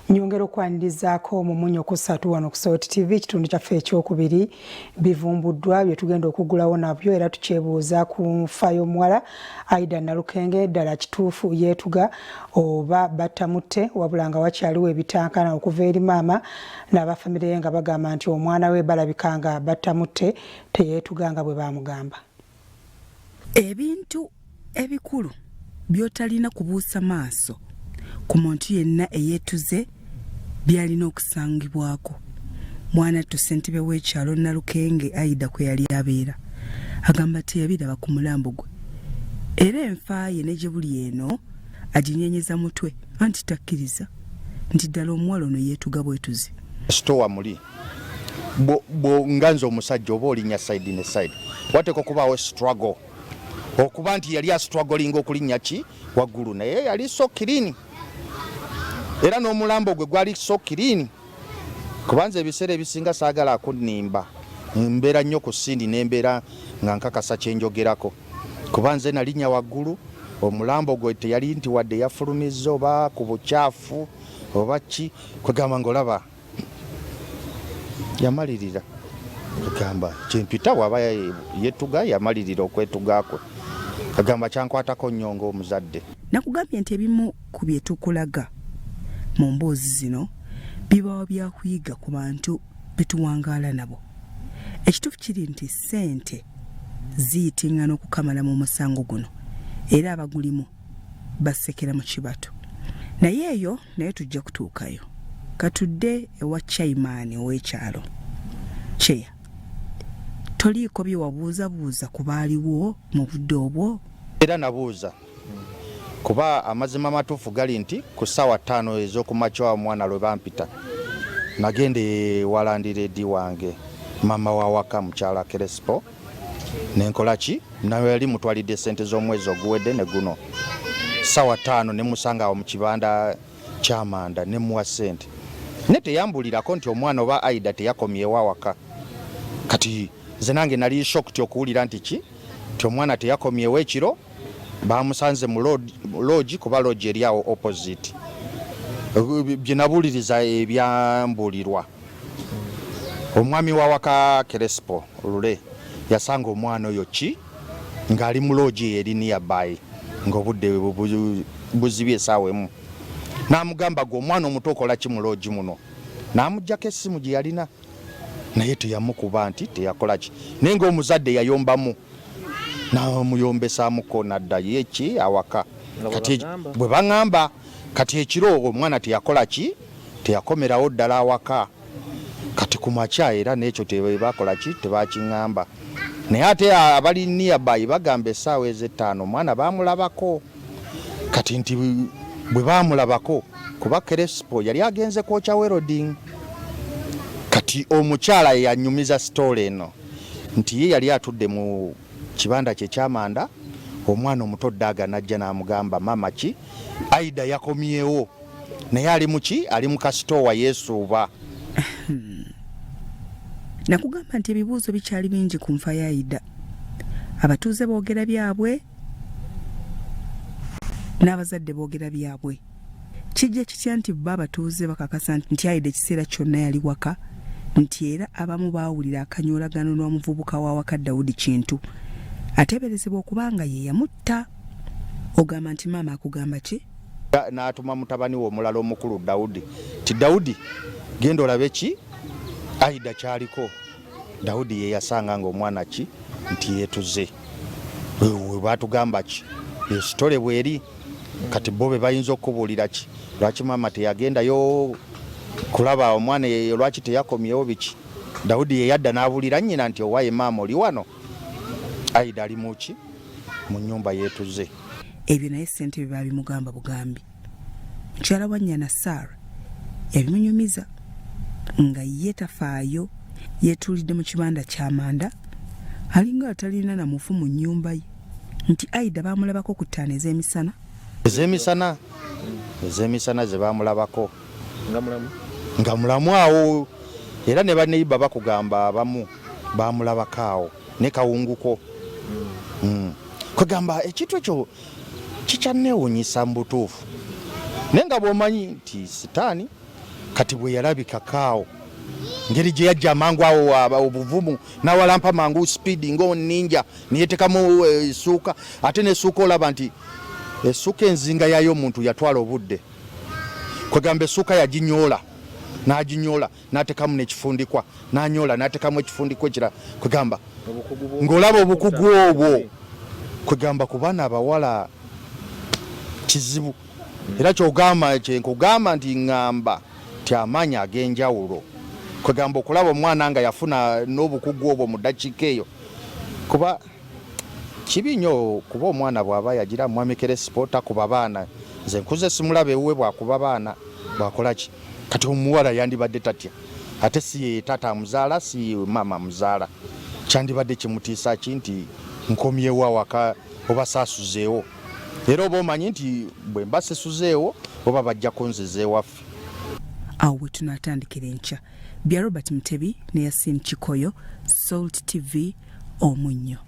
Nyongera okwanirizaako mu munyo kusatu wano ku Salt TV kitundu kyaffe ekyokubiri bivumbuddwa bye tugenda okugulawo nabyo era tukyebuuza ku nfa y'omuwala Aidah Nalukende ddala kituufu yeetuga oba battamutte wabula nga wakyaliwo ebitankana okuva eri maama n'abafamire ye nga bagamba nti omwana we balabika nga battamutte teyeetuga nga bwe baamugamba. Ebintu ebikulu by'otalina kubuusa maaso ku muntu yenna eyeetuze byalina okusangibwako. Mwana tu ssentebe w'ekyalo Nalukenge Aidah kwe yali abeera agamba teyabiraba ku mulambo gwe era enfa ye ne gye buli eno aginyenyeza mutwe anti takkiriza nti ddala omuwala ono yeetuga bwetuzi. Stowa muli nganza omusajja oba olinnya side ne side wateeka okubaawo struggle okuba nti yali struggling okulinnya ki waggulu naye yali so clean era n'omulambo gwe gwali so clean kubanza ebiseera ebisinga saagala akunimba mbeera nnyo ku sindi n'embeera nga nkakasa kyenjogerako kubanze nalinnya waggulu omulambo gwe teyali nti wadde yafulumizza oba ku bukyafu oba ki kwegamba ng'olaba yamalirira kugamba kyempita waba yeetuga yamalirira okwetuga kwe kagamba kyankwatako nnyo ng'omuzadde. Nakugambye nti ebimu ku bye tukulaga mu mboozi zino bibawa byakuyiga ku bantu betuwangaala nabo. Ekituufu kiri nti ssente ziyitingana okukamala mu musango guno era abagulimu basekera mu kibatu. Naye eyo naye tujja kutuukayo. Katudde ewa chairman ow'ekyalo Cheya, toliiko bye wabuuzabuuza ku baaliwo mu budde obwo? Era nabuuza kuba amazima matuufu gali nti ku ssaawa 5 ez'okumakya omwana lwe bampita nagenda walandiredi wange mama wa waka mukyala Crespo nenkola ki nawe yali mutwalidde ssente z'omwezi oguwedde ne guno ssaawa 5 ne musanga awo mu kibanda ky'amanda ne muwa ssente ne teyambulirako nti omwana oba Aidah teyakomyewo awaka. Kati nze nange nali shocked okuwulira nti ki ti omwana teyakomyewo ekiro bamusanze mu lodge kuba lodge eri awo opposite. Bye nabuliriza ebyambulirwa omwami wa waka Crespo Lule yasanga omwana oyo ki ng'ali mu lodge eri nearby ng'obudde buzibye essaawa emu n'amugamba gwe omwana omuto okola ki mu lodge muno n'amuggyako essimu gye yalina naye teyamukuba nti teyakola ki naye ng'omuzadde yayombamu n'amuyombesamuko n'addayo eki awaka kati bwe baŋŋamba kati ekiro omwana teyakola ki teyakomerawo ddala awaka kati ku makya era n'ekyo tebakola ki tebakiŋŋamba naye ate abali nearby bagamba essaawa ez'ettaano omwana baamulabako kati nti bwe baamulabako kuba Crespo yali agenze kwokya welding kati omukyala yanyumiza story eno nti ye yali atudde mu kibanda kye ky'amanda omwana omuto ddaga najja n'amugamba mama ki Aidah yakomyewo naye ali mu ki ali mu kasitowa yeesuuba. Nakugamba nti ebibuuzo bikyali bingi ku nfa ya Aidah. Abatuuze boogera byabwe n'abazadde boogera byabwe. Kijja kitya nti bba abatuuze bakakasa nti Aidah ekiseera kyonna yali waka nti era abamu baawulira akanyoolagano n'omuvubuka wa waka Daudi Kintu ateeberezebwa okubanga ye yamutta. Ogamba nti maama akugamba ki? N'atuma mutabani we omulala omukulu Daudi ti Daudi genda olabe ki Aidah kyaliko. Daudi ye yasanga ng'omwana ki nti yeetuze. We baatugamba ki esitole bweri kati bo be bayinza okubuulira ki lwaki maama teyagendayo kulaba omwana lwaki teyakomyewo biki. Daudi ye yadda n'abuulira nnyina nti owaaye maama oli wano Aidah ali mu ki mu nnyumba yeetuze. Ebyo naye ssente bye babimugamba bugambi. Mukyala wa nnyana Sarah yabimunyumiza nga ye tafaayo yeetuulidde mu kibanda ky'amanda alinga atalina na mufu mu nnyumba ye nti Aidah baamulabako ku ttaano ez'emisana. Ez'emisana ze baamulabako nga mulamu awo era ne baneiba bakugamba abamu baamulabako awo ne kawunguko. Kwegamba ekintu ekyo kikyanneewuunyisa mu butuufu naye nga bw'omanyi nti sitaani kati bwe yalabika kaawo ngeri gye yajja amangu awo obuvumu n'awalampa mangu speed ng'oninja niyetekamu essuuka ate n'essuuka olaba nti essuuka enzinga yayo omuntu yatwala obudde kwegamba essuuka yaginyoola n'aginyoola n'atekamu n'ekifundikwa n'anyoola n'atekamu ekifundikwa ekira kwegamba ng'olaba obukugu obwo kwegamba ku baana abawala kizibu era kyogamba kyenkugamba nti ŋŋamba ti amaanyi ag'enjawulo kwegamba okulaba omwana nga yafuna n'obukugu obwo mu ddakiika eyo kuba kibi nnyo kuba omwana bw'aba yagira mwamekere sipoota kuba baana nze nkuze simulaba ewuwe bwakuba baana bwakolaki kati omuwala yandibadde tatya ate si ye taata amuzaala si maama amuzaala kyandibadde kimutiisa ki nti nkomyewo awaka oba saasuzeewo era oba omanyi nti bwe mba sesuzeewo oba bajja kunziza ewaffe. Awo we tunaatandikira enkya bya Robert Mutebi ne Yasin Kikoyo, Salt TV, Omunnyo.